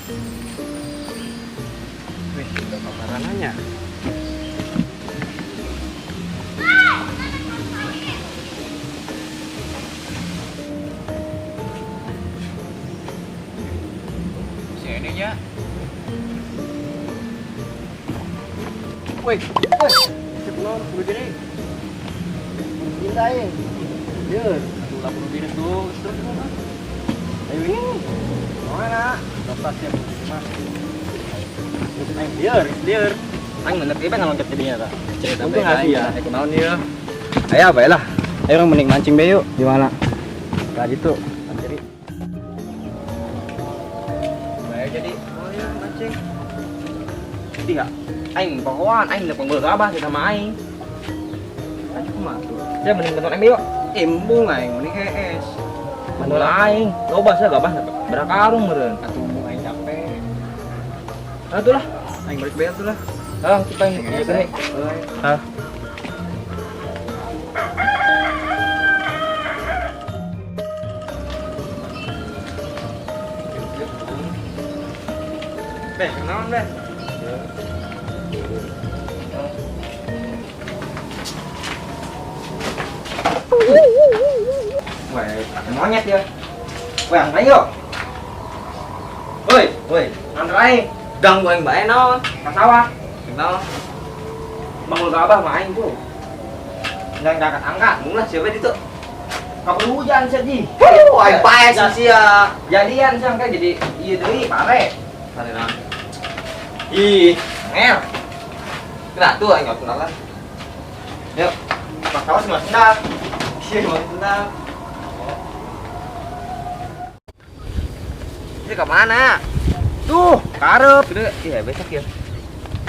Wih, udah kebakaran aja. Sini ya. Wih, sebelum bunuh diri. Cintain. Dia, tulah bunuh diri tuh. Terus mana? Ayo ini. Mana? Dokter siap mas. Liar. Anh bener tiba nggak loncat jadinya tak? Cerita baik ya. Aku naon dia. Ayo baiklah. Ayo orang mending mancing be yuk. Di mana? Tadi tuh. Mancing. Baik jadi. Oh ya mancing. Iya. Anh pokoknya anh là còn bờ apa thì sama anh. Anh cuma tuh. Saya mending bentuk em yuk. Imbu nggak yang mending es. Bentuk aing. Coba saya gak bahas berakarung meren. Atuh aing capek. Nah itulah. Aing balik bayar tuh lah. Ah, kita yang gini. Ah. Beh, kenalan beh. Weh, monyet dia. Weh, ang tayo. Woi, Andrai. Ganggu anh bạn nó sao á? Nó bằng gà ba mà anh tuh. Yang jagat angkat, mula siapa itu? Kau hujan sedih. Wah, pae sih ya. Jadian sang kan jadi iya deui pare. Pare nah. Ih, ngel. Kena tuh anh ngọc kenalan. Yuk. Pak kawas mas sendal. Iya, mas sendal. Ini ke mana? Tuh, karep gitu. Iya, besok ya.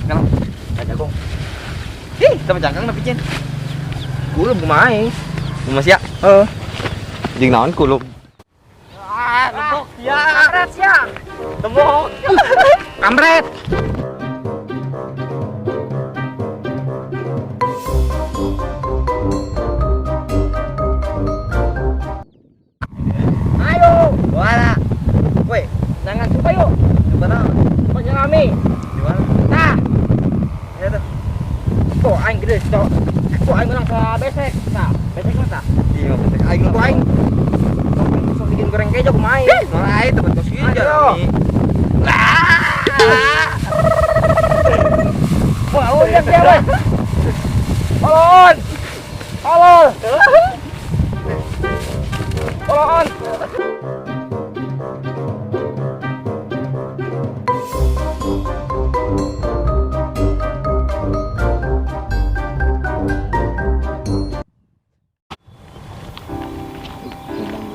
Kalau ada jagung. Ih, sama cangkang tapi cen. Kulum kumain. Kumas ya? Jeung naon kulum? Ah, lembok. Ya, kamret ya. Lembok. Kamret. Ayo, wala. Woi, jangan coba yuk. Coba nah. Coba kami. Di mana? Nah. Ya tuh. Kok aing gede, Cok. Kok aing menang ke besek. Nah, besek mah iya, besek aing. Kok aing so bikin goreng kejo kumain. Malah aing tempat kos ieu jalami. Wah, udah dia, weh. Tolong. Tolong. Tolong.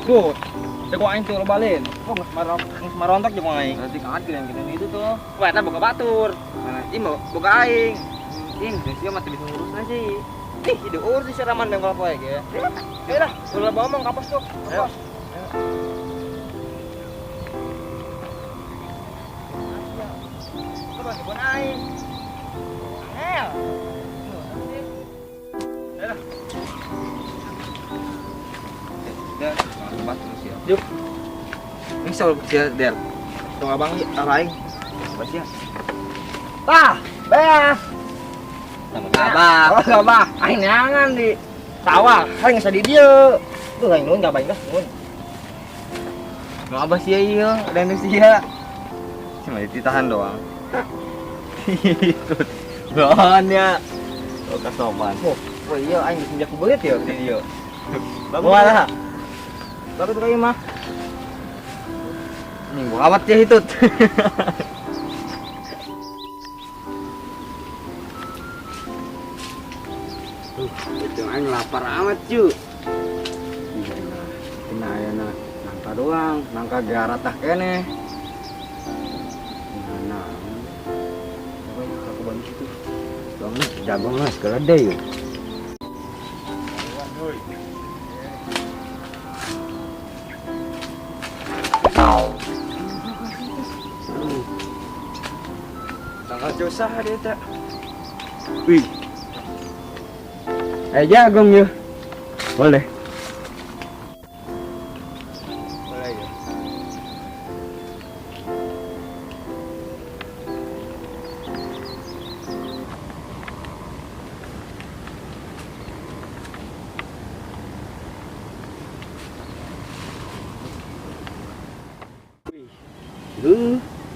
Tuh, teko aing tuh lobalin. Kok geus marontok jeung aing. Berarti kaget yang gini itu tuh. Wah, eta boga batur. Nah, ieu mah boga aing. Ing, sia mah teu bisa ngurusna sih. Ih, ide urus si Raman bengkol poe ge. Ayo lah, ulah bawa mong kapos tuh. Ayo. Coba kebun aing. Angel. Ayo lah. Udah. Tempat terus ya. Yuk. Ini soal kecil Del. Tong abang araing. Apa sih? Tah, beas. Sama abah. Oh, abah. Aing neangan di sawah. Aing geus di dieu. Tuh aing nuhun ka bae dah, nuhun. Nu abah sia ieu, ada nu sia. Cuma ditahan doang. Itu. Doan ya. Oh, kasopan. Oh, iya aing geus menjaku beut ya di dieu. Bawa lah. Bagus kayak mah. Nih gua awat ya itu. Itu aing lapar amat cu. Kena ayana nangka doang, nangka garatah kene. Nah. Coba aku bantu situ. Soalnya jagung lah sekelade yuk. Dosa dia tak. Wih. Jagung yuk. Boleh. Boleh ya.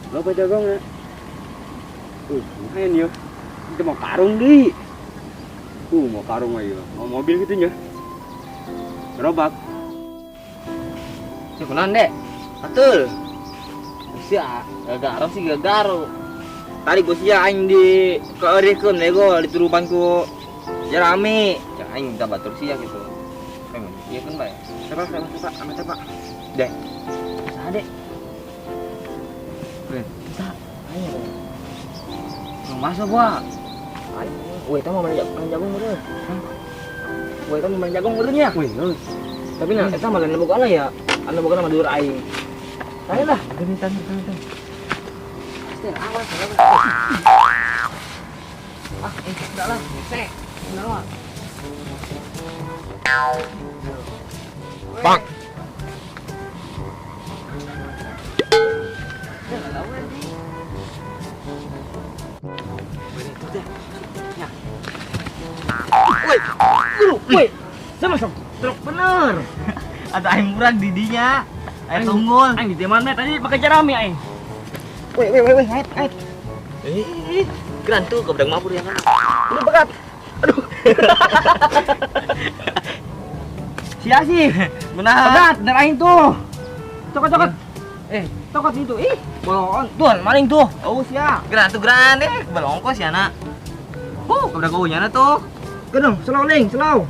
Berapa jagongnya? Lumayan ya. Kita mau karung di. Mau karung aja. Mau mobil gitu ya. Gerobak. Cukuran dek. Betul. Sia, gagaro sih gagaro. Tadi gue sia aing di keurikeun nego di turupanku. Ya rame. Ya aing minta batur sia gitu. Emang iya kan, Pak? Coba, amat apa? Dek. Saha, Dek? Bisa. Ayo. Belum masuk, Pak. Ayo. Weh, kamu main jagung meureun. Weh, kamu main jagung meureun ya? Weh, tapi nah eta mah lain bogana ya. Anu bogana mah dur aing. Ayo lah, genitan. Pasti awas. Enggak lah, sek. Benar mah. Bang. Woi, sama-sama. Truk bener. Ada aing murah di dinya. Aing tunggul. Aing di mana tadi pakai jerami aing. Woi, ait. Keren tuh kebedak mabur ya kan. Udah bekat. Aduh. Sia sih. Benar. Bekat, benar aing tuh. Cokot. Cokot itu. Ih, bolon. Tuh, maling tuh. Oh, sia. Geran tuh geran deh. Balongko sia na. Kebedak gaunya na tuh. Gedung, slow.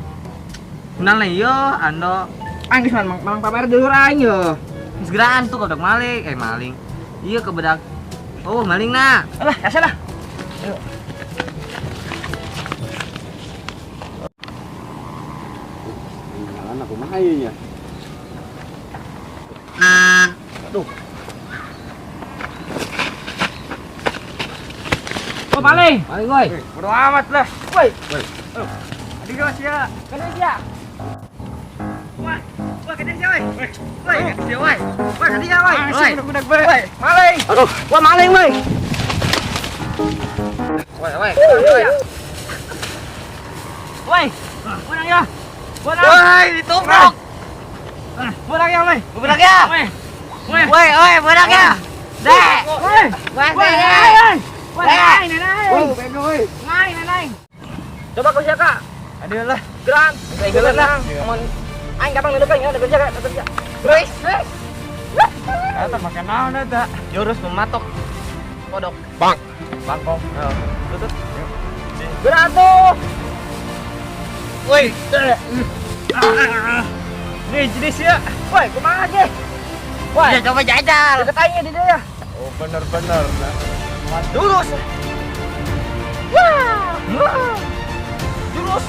Benar lah yo, ando. Aing geus mang pamer dulur aing yo. Geus geran tuh kebedak maling. Iya kebedak. Oh, maling na. Alah, asa lah. Ayo. Jalan aku mah ayeuna. Aduh. Oh, maling woi. Bodo amat lah. Woi. Adi geus ya. Gede sia. Wah, gede sia woi. Woi, gede sia woi. Woi, gede sia woi. Budak bae. Woi, maling. Aduh, wah maling woi. Woi. Woi, menang ya. Woi, ditubruk. Menang ya, woi. Menang ya. Woi, menang ya. Dek. Woi. Neneng. Coba kau siapa? Adalah geran. Saya geran lah. Aman. Aing gampang nunduk aing, ada kerja. Guys. Eta makan naon eta? Jurus mematok kodok. Bangkong. Tutut. Geran tuh. Woi. Nih jenis ya. Woi, kumaha ge? Woi, coba jajal. Deket aing di dia. Oh, bener. Jurus. Wah. Jurus.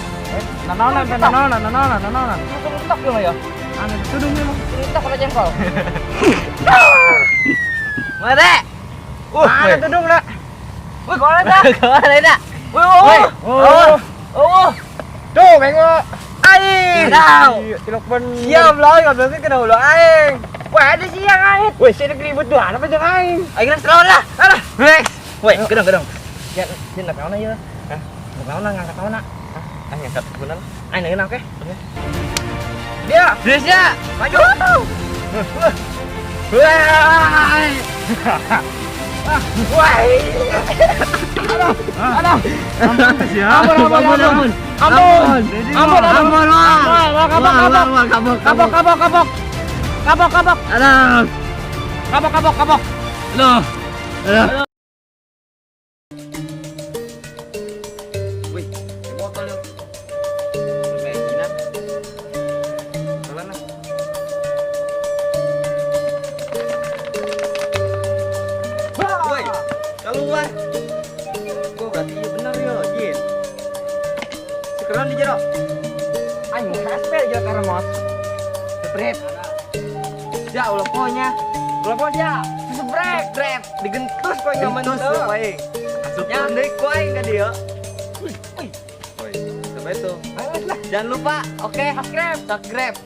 Nanaonan. Tutup dulu ya. Anu tudung dulu. Tutup kalau jengkol. Mare. Mana tudung nak? Woi, kau ada? Woi. Tuh, bengok. Aing. Tilok ben. Siap lah, enggak berarti kena ulah aing. Woi, ada siang aing. Woi, sini ribut tuh, apa jeung aing? Aing kan selawan lah. Alah, Rex. Woi, gedong. Ya, sini naon aja. Hah? Ngangkat naon nak? Hah? Aing ngangkat bener. Aing ngeunang ke? Dia. Maju. Woi. Woi. Aduh. Kapok. Aduh. Wih, botol yuk. Bensinan. Jalan lah. Woi, keluar. Gua berarti iya bener yo, Jin. Sekarang di jero. Aing hasper aja karena mos. Jepret. Ya ulah pokoknya. Grab. Digentus kok nyaman tuh. Baik. Asupnya deui ku aing ka dieu. Woi. Coba itu. Jangan lupa, oke, subscribe.